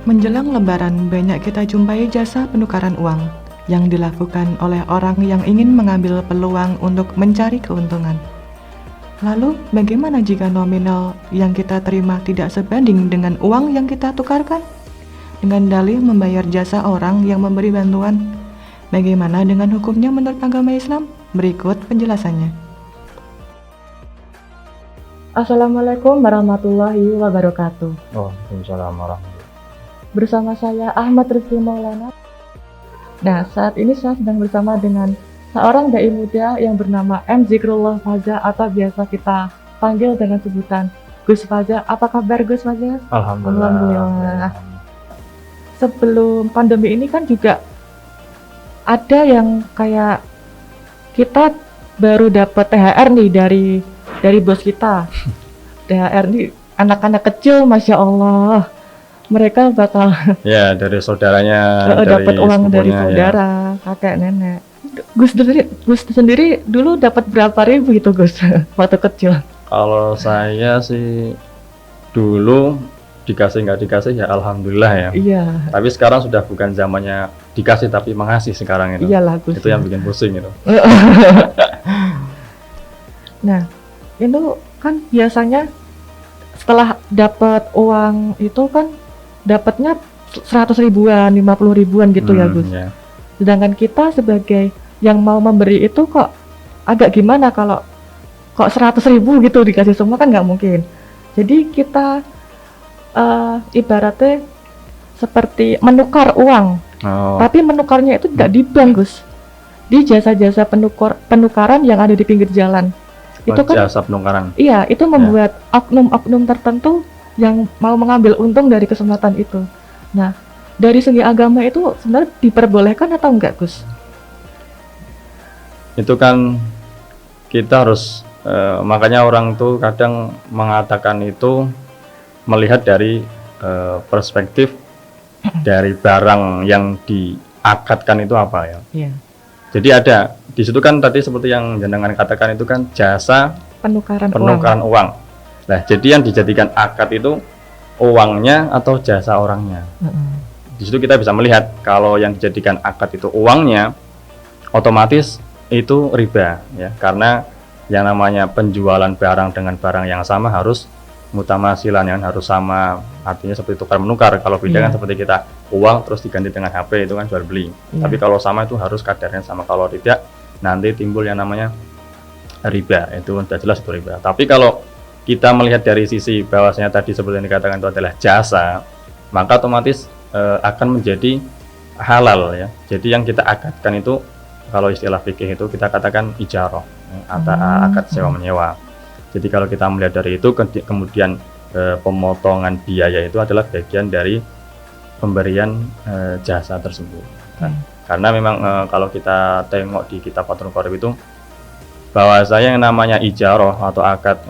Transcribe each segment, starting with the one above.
Menjelang Lebaran, banyak kita jumpai jasa penukaran uang yang dilakukan oleh orang yang ingin mengambil peluang untuk mencari keuntungan. Lalu, bagaimana jika nominal yang kita terima tidak sebanding dengan uang yang kita tukarkan? Dengan dalih membayar jasa orang yang memberi bantuan, bagaimana dengan hukumnya menurut agama Islam? Berikut penjelasannya. Assalamualaikum warahmatullahi wabarakatuh. Waalaikumsalam warahmatullahi. Bersama saya Ahmad Rizky Maulana. Nah, saat ini saya sedang bersama dengan seorang dai muda yang bernama M. Zikrullah Faza atau biasa kita panggil dengan sebutan Gus Faza. Apa kabar Gus Faza? Alhamdulillah. Sebelum pandemi ini kan juga ada yang kayak kita baru dapat THR nih dari bos kita. THR nih anak-anak kecil, Masya Allah. Mereka bakal dari saudaranya dapat uang dari sepupunya, saudara, kakek, nenek. Gus sendiri dulu dapat berapa ribu itu Gus waktu kecil? Kalau saya sih dulu dikasih nggak dikasih ya alhamdulillah ya. Iya. Tapi sekarang sudah bukan zamannya dikasih tapi mengasih sekarang itu. Iyalah Gus. Itu yang bikin pusing itu. Nah, itu kan biasanya setelah dapat uang itu kan dapatnya 100 ribuan, 50 ribuan gitu ya Gus. Ya. Sedangkan kita sebagai yang mau memberi itu kok agak gimana kalau kok 100 ribu gitu dikasih semua kan nggak mungkin. Jadi kita ibaratnya seperti menukar uang, tapi menukarnya itu tidak di bank Gus, di jasa-jasa penukaran yang ada di pinggir jalan. Itu kan jasa penukaran. Iya, itu membuat oknum-oknum tertentu yang mau mengambil untung dari kesempatan itu. Nah, dari segi agama itu sebenarnya diperbolehkan atau enggak, Gus? Itu kan kita harus makanya orang tuh kadang mengatakan itu melihat dari perspektif dari barang yang diakadkan itu apa ya. Iya. Jadi ada di situ kan tadi seperti yang jenengan katakan itu kan jasa penukaran uang. Nah, jadi yang dijadikan akad itu uangnya atau jasa orangnya. Di situ kita bisa melihat kalau yang dijadikan akad itu uangnya, otomatis itu riba ya, karena yang namanya penjualan barang dengan barang yang sama harus mutamasilan, yang harus sama, artinya seperti tukar menukar. Kalau beda kan seperti kita uang terus diganti dengan HP, itu kan jual beli. Tapi kalau sama itu harus kadarnya sama, kalau tidak nanti timbul yang namanya riba, itu sudah jelas itu riba. Tapi kalau kita melihat dari sisi bahwasanya tadi seperti yang dikatakan itu adalah jasa, maka otomatis akan menjadi halal ya. Jadi yang kita akadkan itu kalau istilah fikih itu kita katakan ijarah atau akad sewa menyewa. Jadi kalau kita melihat dari itu kemudian pemotongan biaya itu adalah bagian dari pemberian jasa tersebut. Karena memang kalau kita tengok di kitab Fathul Qorib itu bahwasanya yang namanya ijarah atau akad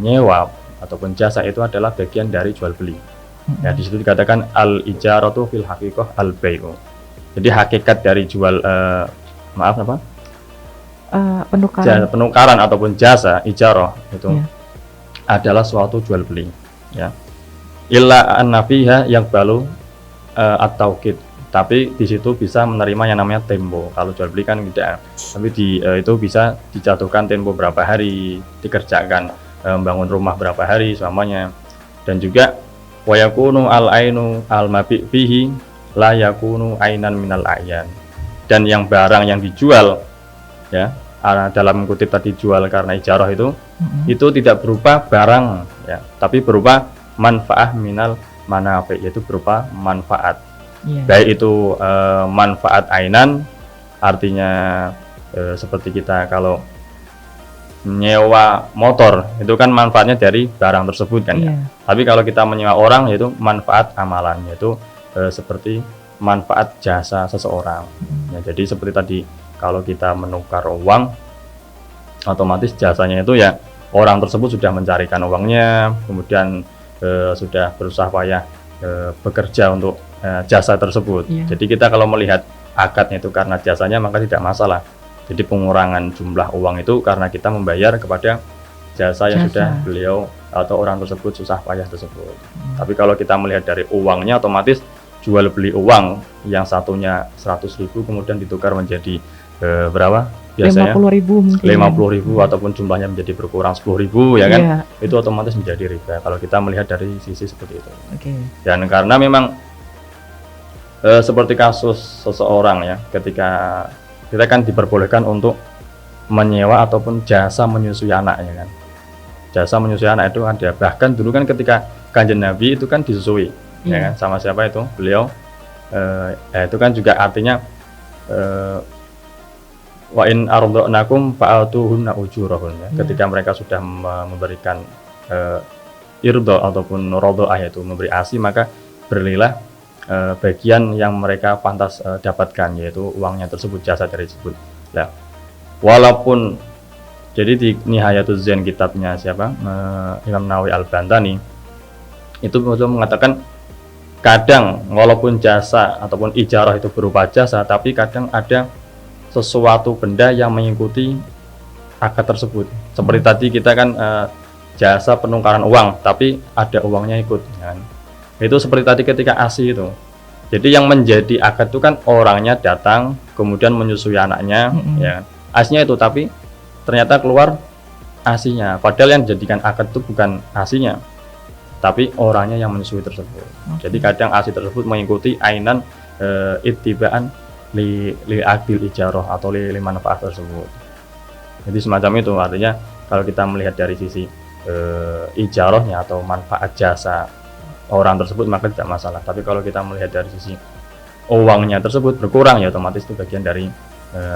nyewa ataupun jasa itu adalah bagian dari jual beli. Ya, di situ dikatakan al ijaratu fil haqiqah al bai'u. Jadi hakikat dari jual penukaran ataupun jasa ijarah itu adalah suatu jual beli. Ya. Illa anna fiha yang balu at-tauqid. Tapi di situ bisa menerima yang namanya tempo. Kalau jual beli kan tidak. Tapi itu bisa dijatuhkan tempo berapa hari dikerjakan, membangun rumah berapa hari selamanya. Dan juga wa yakunu al-ainu al-mabi fihi la yakunu ainan minal a'yan. Dan yang barang yang dijual ya, dalam kutip tadi jual karena ijarah itu tidak berupa barang ya, tapi berupa manfaah minal manafi, yaitu berupa manfaat. Baik itu manfaat ainan, artinya seperti kita kalau menyewa motor itu kan manfaatnya dari barang tersebut kan ya. Tapi kalau kita menyewa orang yaitu manfaat amalan, yaitu seperti manfaat jasa seseorang. Ya, jadi seperti tadi kalau kita menukar uang, otomatis jasanya itu ya orang tersebut sudah mencarikan uangnya, kemudian sudah berusaha payah bekerja untuk jasa tersebut. Jadi kita kalau melihat akadnya itu karena jasanya maka tidak masalah. Jadi pengurangan jumlah uang itu karena kita membayar kepada jasa yang sudah beliau atau orang tersebut susah payah tersebut. Tapi kalau kita melihat dari uangnya, otomatis jual beli uang yang satunya 100.000 kemudian ditukar menjadi berapa? Biasanya 50.000 mungkin. 50.000 ataupun jumlahnya menjadi berkurang 10.000 ya kan? Itu otomatis menjadi riba kalau kita melihat dari sisi seperti itu. Dan karena memang seperti kasus seseorang ya, ketika kita kan diperbolehkan untuk menyewa ataupun jasa menyusui anak ya kan. Jasa menyusui anak itu ada, bahkan dulu kan ketika Kanjeng Nabi itu kan disusui ya kan, sama siapa itu? Beliau itu kan juga artinya wa in arda'nakum fa'atuhunna ujurahun ya. Ketika mereka sudah memberikan irdo ataupun rodoah, yaitu memberi ASI, maka berilah bagian yang mereka pantas dapatkan, yaitu uangnya tersebut, jasa tersebut. Nah, walaupun jadi di Nihayatul Zain kitabnya siapa Imam Nawawi Al-Bantani itu mengatakan kadang walaupun jasa ataupun ijarah itu berupa jasa, tapi kadang ada sesuatu benda yang mengikuti akad tersebut. Seperti tadi kita kan jasa penukaran uang, tapi ada uangnya ikut kan. Itu seperti tadi ketika ASI itu. Jadi yang menjadi akad itu kan orangnya datang kemudian menyusui anaknya ya. ASI-nya itu, tapi ternyata keluar ASI-nya. Padahal yang dijadikan akad itu bukan ASI-nya, tapi orangnya yang menyusui tersebut. Jadi kadang ASI tersebut mengikuti ainan ittibaan li akil ijarah atau li manfaat tersebut. Jadi semacam itu, artinya kalau kita melihat dari sisi ijarahnya atau manfaat jasa orang tersebut maka tidak masalah. Tapi kalau kita melihat dari sisi uangnya tersebut berkurang, ya otomatis itu bagian dari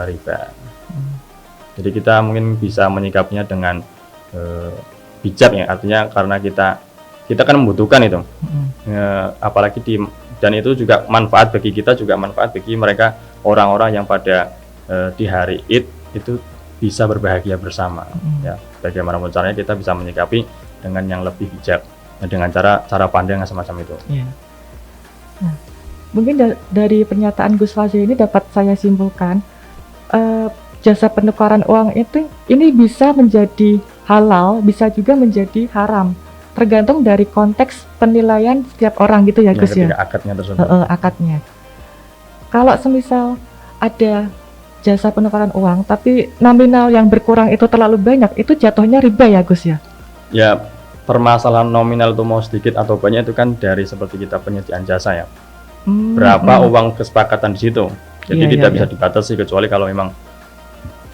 riba. Jadi kita mungkin bisa menyikapinya dengan bijak ya, artinya karena kita kan membutuhkan itu, apalagi dan itu juga manfaat bagi kita, juga manfaat bagi mereka, orang-orang yang pada di hari Id itu bisa berbahagia bersama. Ya, bagaimanapun caranya kita bisa menyikapi dengan yang lebih bijak, dengan cara pandang yang semacam itu. Nah, mungkin dari pernyataan Gus Fazil ini dapat saya simpulkan, jasa penukaran uang itu ini bisa menjadi halal, bisa juga menjadi haram, tergantung dari konteks penilaian setiap orang gitu ya Gus ya. Akadnya tersebut. Akadnya. Kalau semisal ada jasa penukaran uang tapi nominal yang berkurang itu terlalu banyak, itu jatuhnya riba ya Gus ya? Ya, permasalahan nominal itu mau sedikit atau banyak itu kan dari seperti kita penyediaan jasa ya. Berapa uang kesepakatan di situ. Jadi tidak bisa dibatasi kecuali kalau memang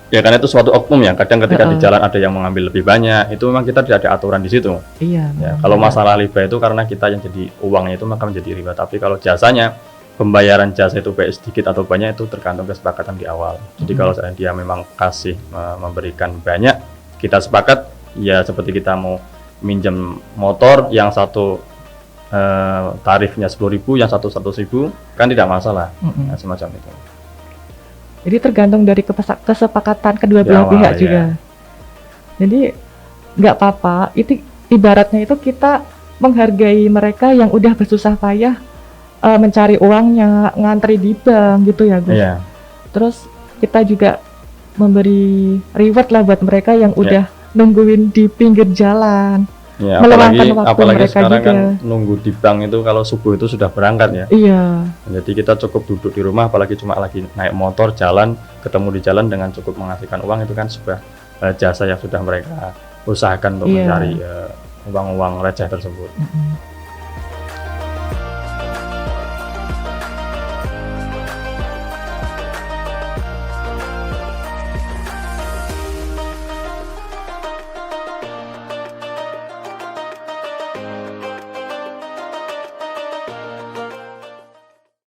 ya, karena itu suatu oknum ya. Kadang ketika di jalan ada yang mengambil lebih banyak, itu memang kita tidak ada aturan di situ. Ya, kalau masalah riba itu karena kita yang jadi uangnya itu maka menjadi riba. Tapi kalau jasanya, pembayaran jasa itu baik sedikit atau banyak itu tergantung kesepakatan di awal. Jadi kalau dia memang kasih memberikan banyak, kita sepakat ya, seperti kita mau minjem motor, yang satu tarifnya 10.000, yang satu 100.000, kan tidak masalah. Nah, semacam itu. Jadi tergantung dari kesepakatan kedua belah pihak juga. Jadi nggak apa-apa. Itu ibaratnya itu kita menghargai mereka yang udah bersusah payah mencari uangnya, ngantri di bank gitu ya Gus. Terus kita juga memberi reward lah buat mereka yang udah nungguin di pinggir jalan. Ya, apalagi sekarang juga kan nunggu di bank itu kalau subuh itu sudah berangkat ya. Jadi kita cukup duduk di rumah, apalagi cuma lagi naik motor jalan, ketemu di jalan dengan cukup menghasilkan uang, itu kan sebuah jasa yang sudah mereka usahakan untuk mencari uang-uang receh tersebut.